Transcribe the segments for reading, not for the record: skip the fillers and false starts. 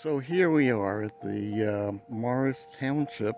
So here we are at the Morris Township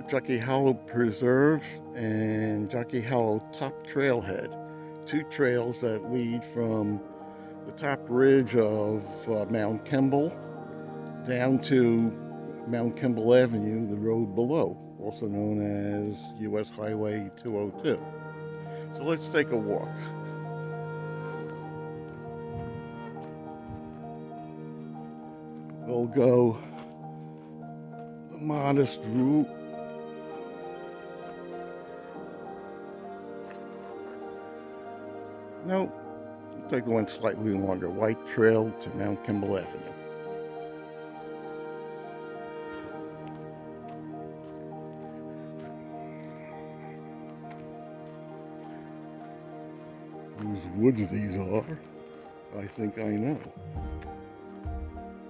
Jockey Hollow Preserve and Jockey Hollow Top Trailhead. Two trails that lead from the top ridge of Mount Kimball down to Mount Kimball Avenue, the road below, also known as US Highway 202. So let's take a walk. We'll go the modest route. No, we'll take the one slightly longer, White Trail to Mount Kimball Avenue. Whose woods these are, I think I know.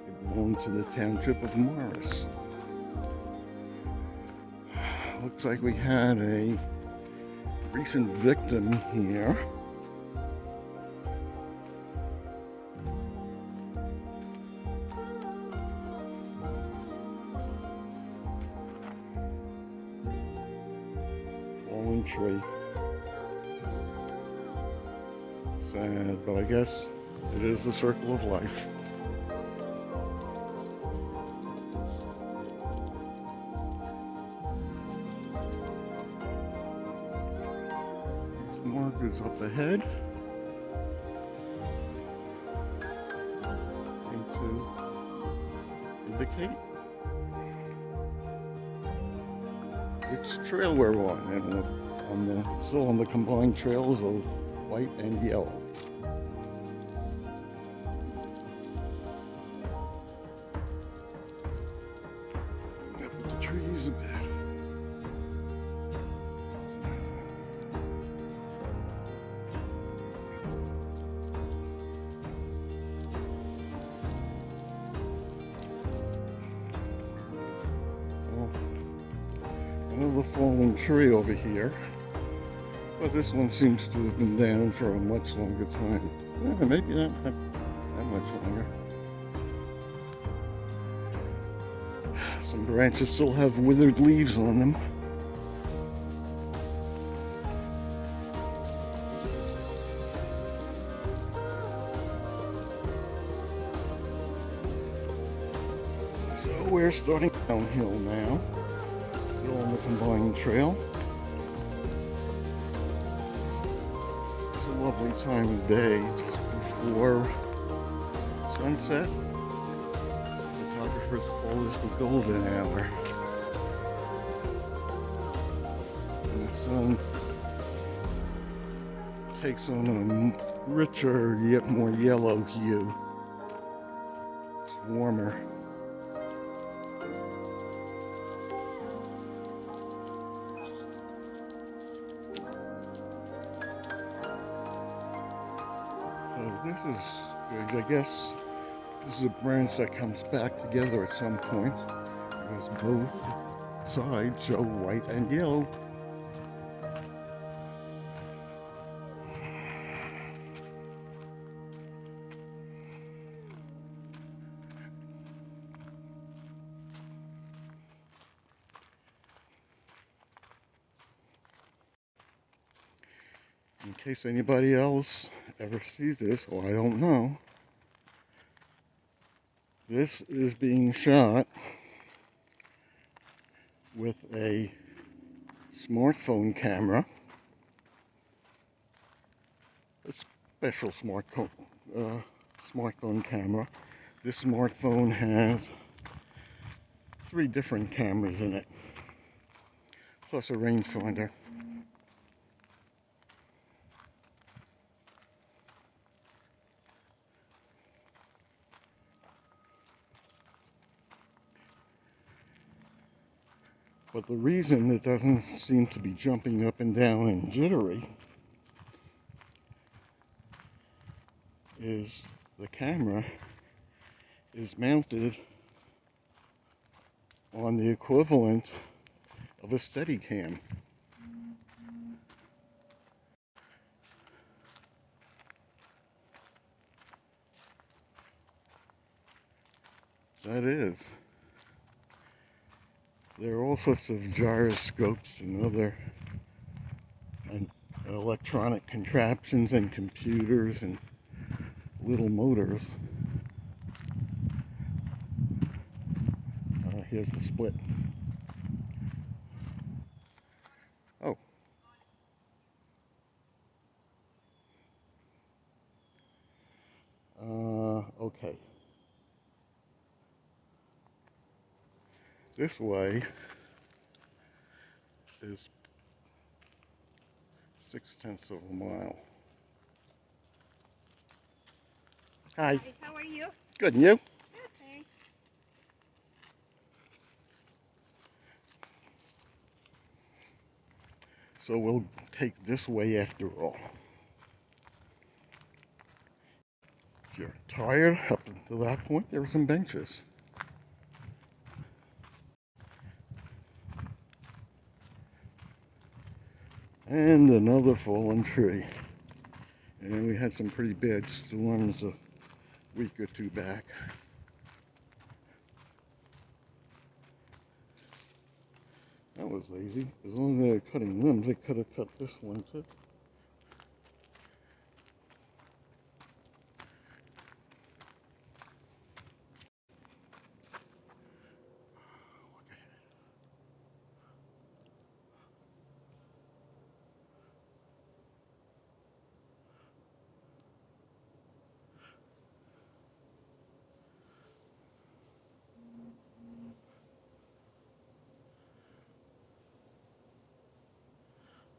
They belong to the Township of Morris. Looks like we had a recent victim here. Fallen tree. Sad, but I guess it is the circle of life. These markers up ahead seem to indicate which trail we're on, and still on the combined trails of white and yellow. Up with the trees a bit. Another fallen tree over here, but this one seems to have been down for a much longer time. Maybe not that much longer. Some branches still have withered leaves on them. So we're starting downhill now. Still on the combined trail. It's a lovely time of day, just before sunset. Photographers call this the golden hour. And the sun takes on a richer yet more yellow hue. It's warmer. This is good. I guess this is a branch that comes back together at some point because both sides show white and yellow. In case anybody else ever sees this, well, I don't know. This is being shot with a smartphone camera. A special smartphone camera. This smartphone has 3 different cameras in it, plus a rangefinder. But the reason it doesn't seem to be jumping up and down and jittery is the camera is mounted on the equivalent of a Steadicam. That is. There are all sorts of gyroscopes and other and electronic contraptions and computers and little motors. Here's the split. Oh. Okay. This way is 0.6 of a mile. Hi. Hi, how are you? Good, and you? Good, thanks. So we'll take this way after all. If you're tired, up until that point, there are some benches. And another fallen tree. And we had some pretty bad storms a week or two back. That was lazy. As long as they were cutting limbs, they could have cut this one too.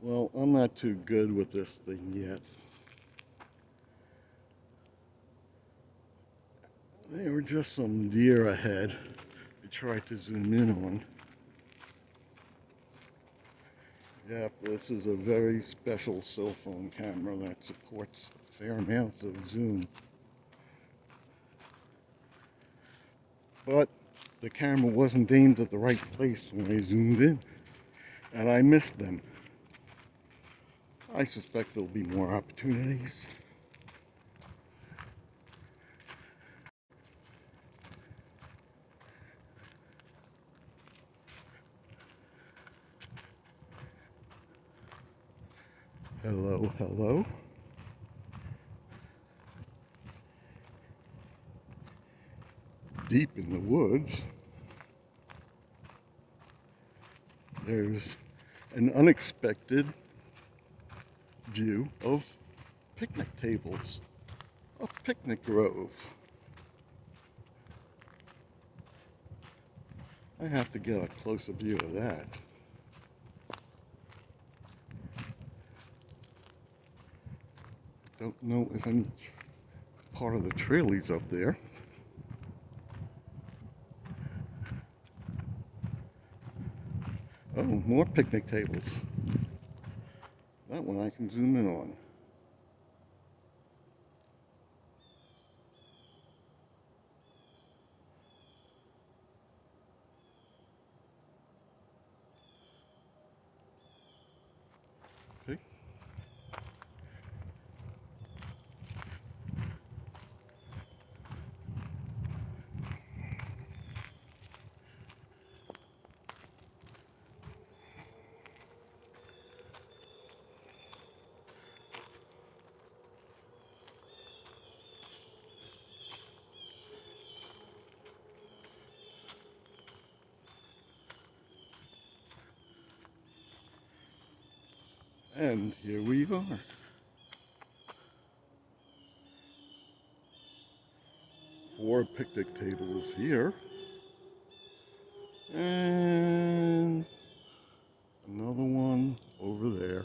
Well, I'm not too good with this thing yet. There were just some deer ahead. I tried to zoom in on. Yeah, this is a very special cell phone camera that supports a fair amount of zoom. But the camera wasn't aimed at the right place when I zoomed in, and I missed them. I suspect there'll be more opportunities. Hello, hello. Deep in the woods, there's an unexpected view of picnic tables, a picnic grove. I have to get a closer view of that. Don't know if any part of the trail leads up there. Oh, more picnic tables. That one I can zoom in on. Okay. And here we are. 4 picnic tables here. And another one over there.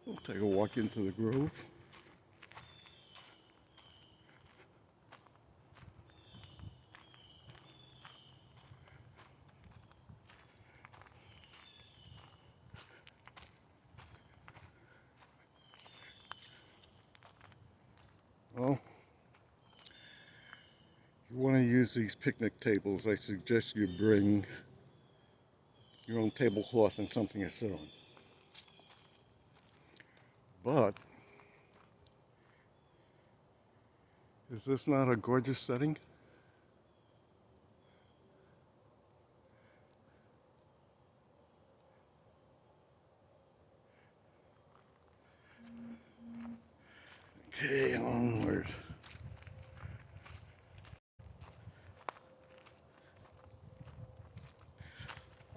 We'll take a walk into the grove. Well, if you want to use these picnic tables, I suggest you bring your own tablecloth and something to sit on. But Is this not a gorgeous setting? Okay, onward.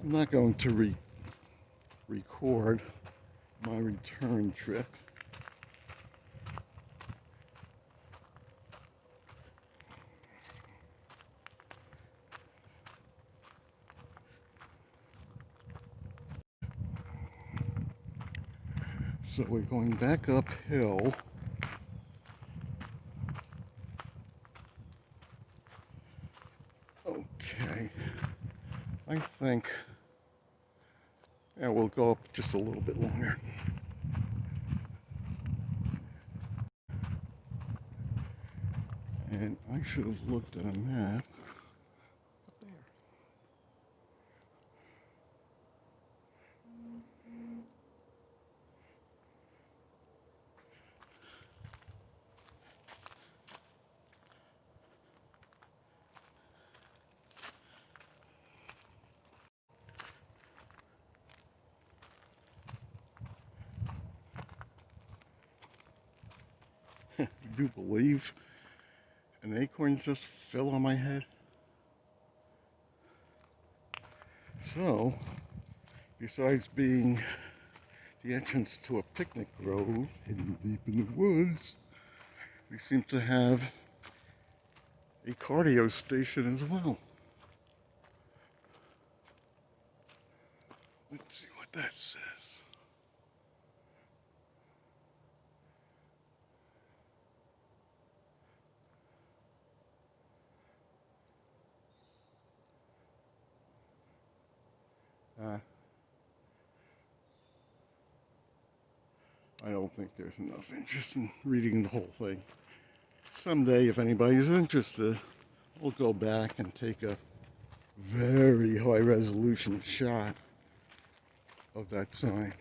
I'm not going to record my return trip. So we're going back uphill. Okay, I think, yeah, we'll go up just a little bit longer. And I should have looked at a map. Up there. You believe an acorn just fell on my head? So, besides being the entrance to a picnic grove hidden deep in the woods, we seem to have a cardio station as well. Let's see what that says. I don't think there's enough interest in reading the whole thing. Someday, if anybody's interested, we'll go back and take a very high resolution shot of that sign.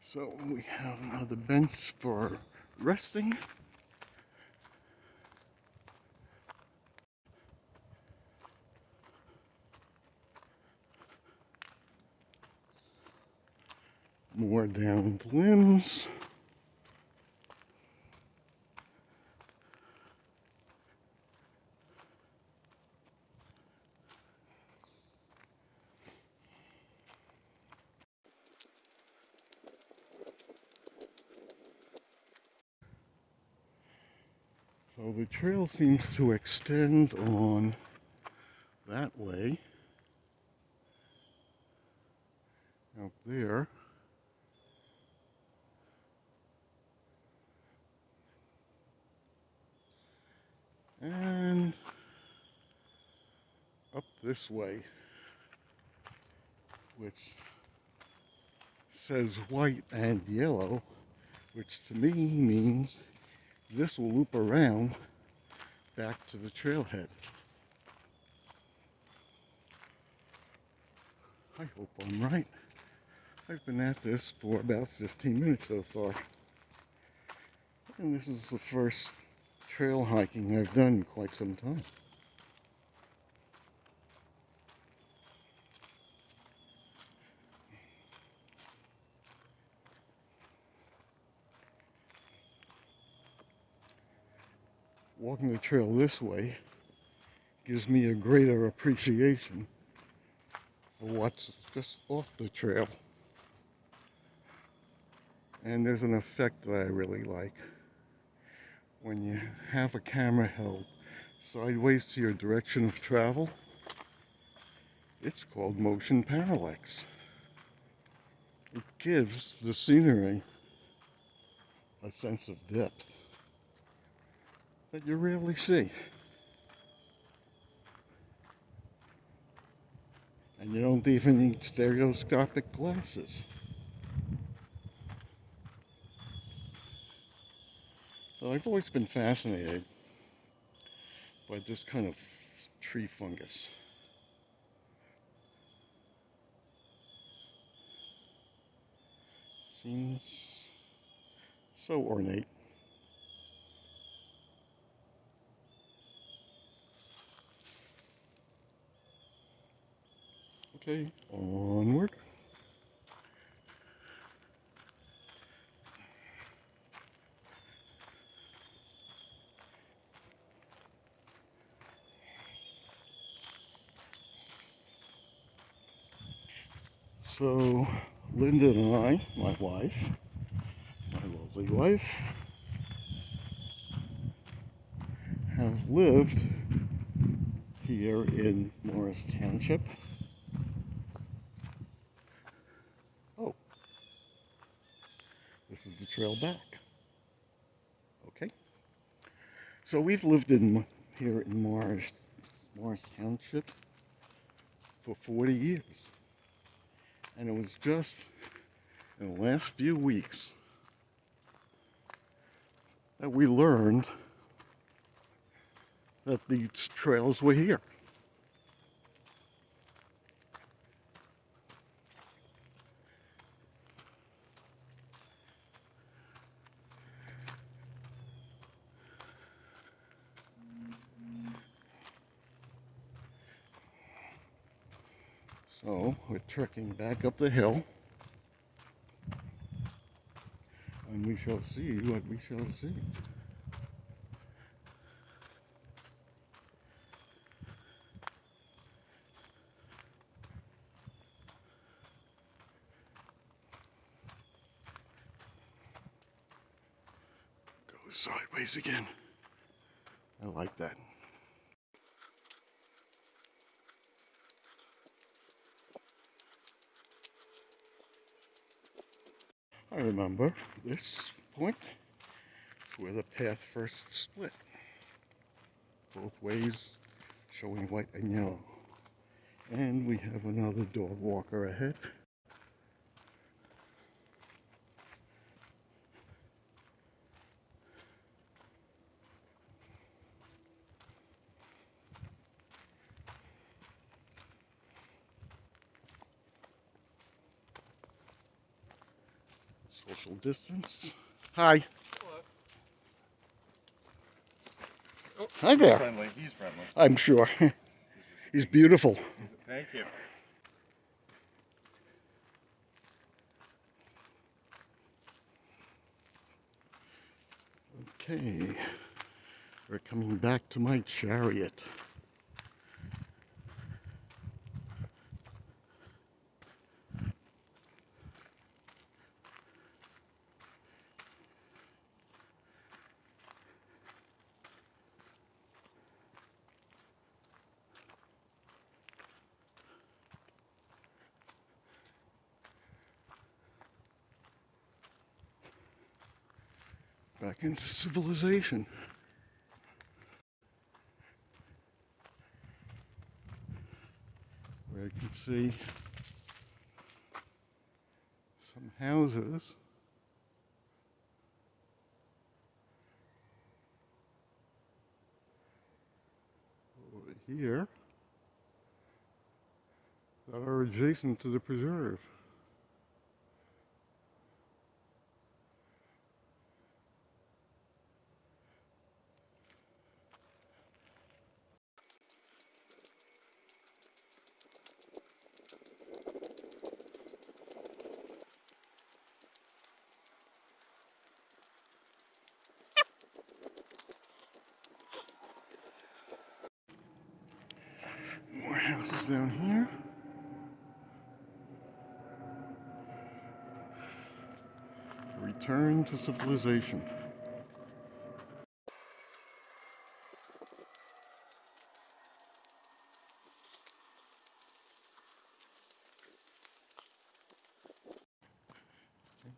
So we have another bench for resting. More downed limbs. So the trail seems to extend on that way, out there. And up this way, which says white and yellow, which to me means this will loop around back to the trailhead. I hope I'm right. I've been at this for about 15 minutes so far. And this is the first trail hiking I've done in quite some time. Walking the trail this way gives me a greater appreciation for what's just off the trail. And there's an effect that I really like. When you have a camera held sideways to your direction of travel, it's called motion parallax. It gives the scenery a sense of depth that you rarely see. And you don't even need stereoscopic glasses. So I've always been fascinated by this kind of tree fungus. Seems so ornate. Okay, onward. So Linda and I, my wife, my lovely wife, have lived here in Morris Township. Oh, this is the trail back. Okay. So we've lived here in Morris Township for 40 years. And it was just in the last few weeks that we learned that these trails were here. So we're trekking back up the hill, and we shall see what we shall see. Go sideways again. I like that. I remember this point where the path first split, both ways showing white and yellow. And we have another dog walker ahead. Social distance. Hi. Hello. Oh, hi there. Friendly. He's friendly. I'm sure. He's beautiful. Thank you. Okay. We're coming back to my chariot. Back into civilization. Where I can see some houses. Over here that are adjacent to the preserve. More houses down here. Return to civilization.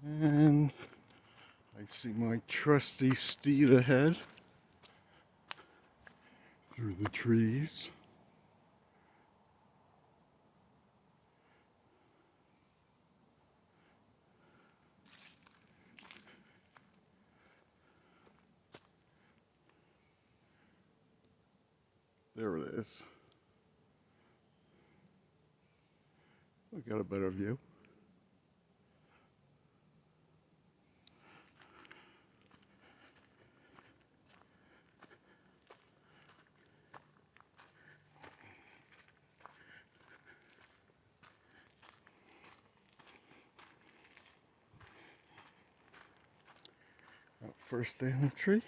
And I see my trusty steed ahead through the trees. There it is. We got a better view. First day on the tree.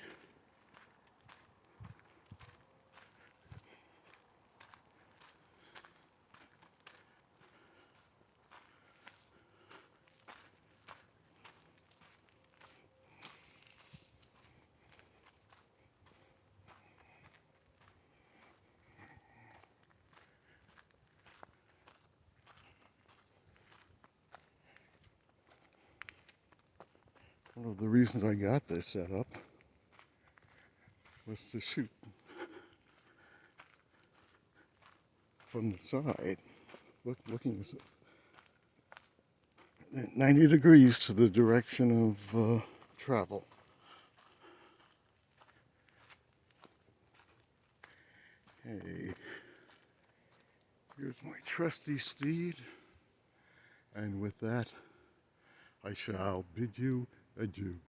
One of the reasons I got this set up was to shoot from the side, looking at 90 degrees to the direction of travel. Hey, here's my trusty steed, and with that, I shall bid you adieu.